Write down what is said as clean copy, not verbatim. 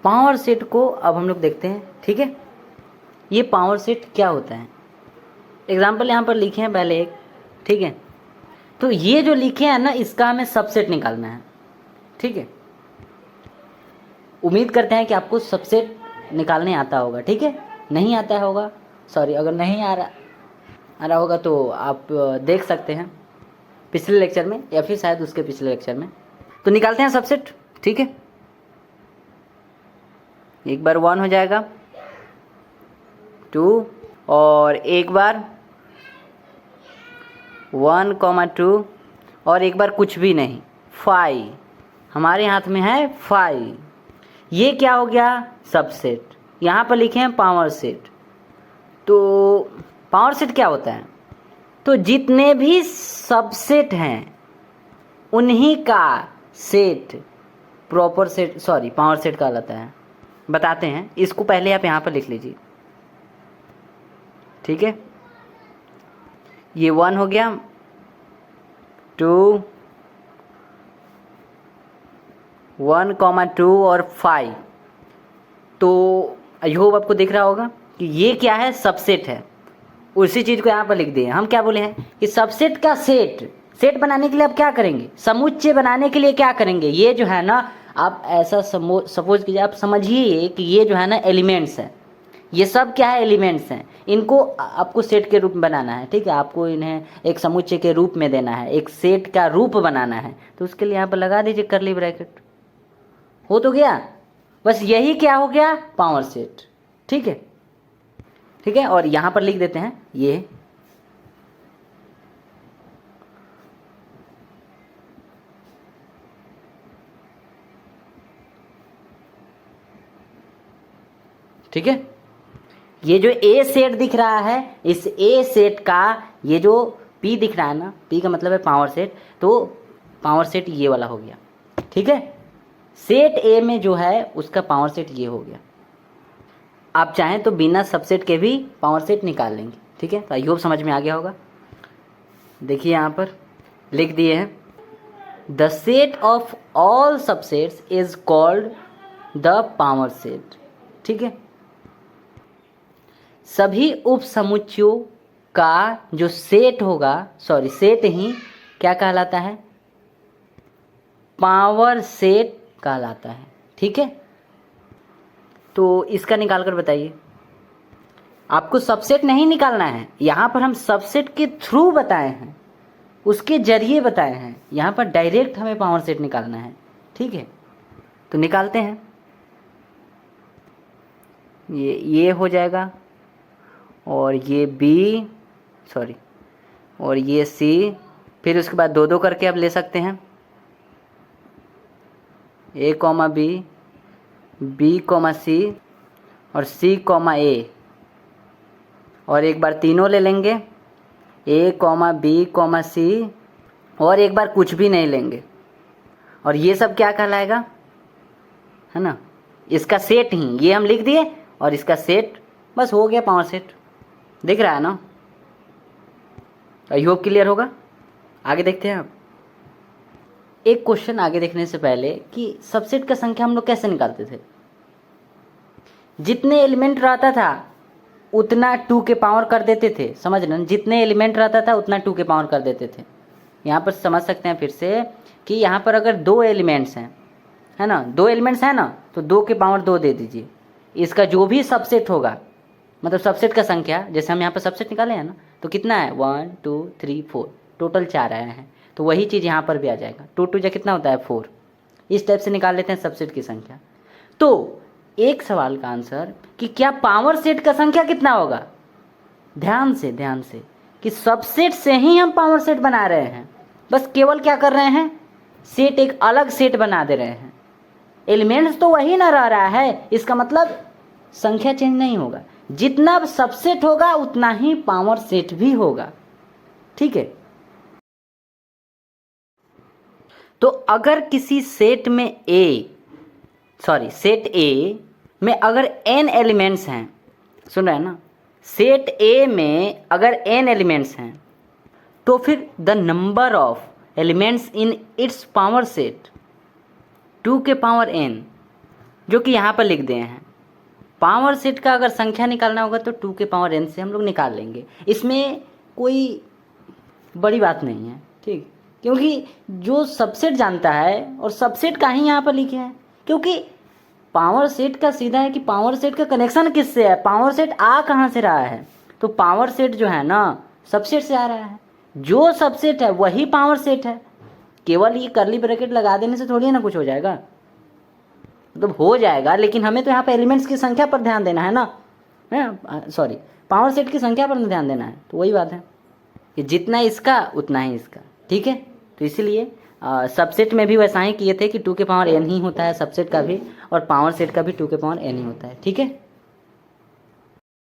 Power set को अब हम लोग देखते हैं, ठीक है। ये पावर सेट क्या होता है, एग्जाम्पल यहाँ पर लिखे हैं पहले एक, ठीक है। तो ये जो लिखे हैं ना, इसका हमें सबसेट निकालना है, ठीक है। उम्मीद करते हैं कि आपको सबसेट निकालने आता होगा, ठीक है। नहीं आता होगा, सॉरी, अगर नहीं आ रहा होगा तो आप देख सकते हैं पिछले लेक्चर में या फिर शायद उसके पिछले लेक्चर में। तो निकालते हैं सबसेट, ठीक है। एक बार 1 हो जाएगा, 2, और एक बार 1, 2, और एक बार कुछ भी नहीं, 5। हमारे हाथ में है 5। ये क्या हो गया, सबसेट। यहाँ पर लिखे हैं पावर सेट। तो पावर सेट क्या होता है, तो जितने भी सबसेट हैं उन्हीं का set proper set, sorry, power set कहलाता है। बताते हैं, इसको पहले आप यहाँ पर लिख लीजिए, ठीक है। ये 1 हो गया, 2, 1, 2 और 5। तो आई होप आपको दिख रहा होगा कि ये क्या है, सबसेट है। उसी चीज़ को यहाँ पर लिख दिए। हम क्या बोले हैं कि सबसेट का सेट बनाने के लिए आप क्या करेंगे, समुच्चय बनाने के लिए क्या करेंगे, ये जो है ना, आप ऐसा सपोज कीजिए, आप समझिए कि ये जो है ना एलिमेंट्स हैं, ये सब क्या है, एलिमेंट्स हैं। इनको आपको सेट के रूप में बनाना है, ठीक है। आपको इन्हें एक समुच्चय के रूप में देना है, एक सेट का रूप बनाना है। तो उसके लिए यहाँ पर लगा दीजिए कर्ली ब्रैकेट। हो तो गया, बस यही क्या हो गया, पावर सेट, ठीक है, ठीक है। और यहाँ पर लिख देते हैं ये, ठीक है। ये जो ए सेट दिख रहा है, इस ए सेट का ये जो पी दिख रहा है ना, पी का मतलब है पावर सेट, तो पावर सेट ये वाला हो गया, ठीक है। सेट ए में जो है उसका पावर सेट ये हो गया। आप चाहें तो बिना सबसेट के भी पावर सेट निकाल लेंगे, ठीक है। तो आई होप समझ में आ गया होगा। देखिए यहाँ पर लिख दिए हैं, the set of all subsets is called the power set, ठीक है। सभी उप समुच्चयों का जो सेट होगा, सॉरी, सेट ही क्या कहलाता है, पावर सेट कहलाता है, ठीक है। तो इसका निकाल कर बताइए। आपको सबसेट नहीं निकालना है, यहाँ पर हम सबसेट के थ्रू बताए हैं, उसके जरिए बताए हैं। यहाँ पर डायरेक्ट हमें पावर सेट निकालना है, ठीक है। तो निकालते हैं। ये हो जाएगा, और ये बी, सॉरी, और ये सी। फिर उसके बाद 2 करके आप ले सकते हैं, ए कॉमा बी, बी कॉमा सी, और सी कॉमा ए। और एक बार तीनों ले लेंगे, ए कॉमा बी कॉमा सी, और एक बार कुछ भी नहीं लेंगे। और ये सब क्या कहलाएगा, है ना, इसका सेट ही ये हम लिख दिए, और इसका सेट, बस हो गया पावर सेट। दिख रहा है ना, आई होप क्लियर होगा। आगे देखते हैं आप। एक क्वेश्चन आगे देखने से पहले कि सबसेट का संख्या हम लोग कैसे निकालते थे। जितने एलिमेंट रहता था उतना 2 के पावर कर देते थे, समझ रहे, जितने एलिमेंट रहता था उतना 2 के पावर कर देते थे। यहाँ पर समझ सकते हैं फिर से कि यहाँ पर अगर 2 एलिमेंट्स हैं, है ना, 2 एलिमेंट्स हैं ना, तो 2 के पावर 2 दे दीजिए। इसका जो भी सबसेट होगा, मतलब सबसेट का संख्या, जैसे हम यहाँ पर सबसेट निकाले हैं ना, तो कितना है, 1 2 3 4, टोटल 4 आए हैं। तो वही चीज़ यहाँ पर भी आ जाएगा, 2 2 कितना होता है, 4। इस टाइप से निकाल लेते हैं सबसेट की संख्या। तो एक सवाल का आंसर कि क्या पावर सेट का संख्या कितना होगा, ध्यान से कि सबसेट से ही हम पावर सेट बना रहे हैं, बस केवल क्या कर रहे हैं, सेट एक अलग सेट बना दे रहे हैं। एलिमेंट्स तो वही ना रह रहा है, इसका मतलब संख्या चेंज नहीं होगा। जितना सबसेट होगा उतना ही पावर सेट भी होगा, ठीक है। तो अगर किसी सेट में सेट ए में अगर n एलिमेंट्स हैं, सुन रहे हैं ना, सेट ए में अगर n एलिमेंट्स हैं, तो फिर the number of elements in its power set 2 के पावर n, जो कि यहाँ पर लिख दिए हैं। पावर सेट का अगर संख्या निकालना होगा तो 2 के पावर n से हम लोग निकाल लेंगे, इसमें कोई बड़ी बात नहीं है, ठीक। क्योंकि जो सबसेट जानता है, और सबसेट का ही यहाँ पर लिखे हैं, क्योंकि पावर सेट का सीधा है कि पावर सेट का कनेक्शन किससे है, पावर सेट आ कहाँ से रहा है, तो पावर सेट जो है ना सबसेट से आ रहा है। जो सबसेट है वही पावर सेट है। केवल ये करली ब्रैकेट लगा देने से थोड़ी ना कुछ हो जाएगा, मतलब हो जाएगा, लेकिन हमें तो यहाँ पे एलिमेंट्स की संख्या पर ध्यान देना है ना, है सॉरी, पावर सेट की संख्या पर ध्यान देना है। तो वही बात है कि जितना इसका उतना ही इसका, ठीक है। तो इसीलिए सबसेट में भी वैसा ही किए थे कि 2 के पावर n ही होता है सबसेट का भी, और पावर सेट का भी 2 के पावर n ही होता है, ठीक है।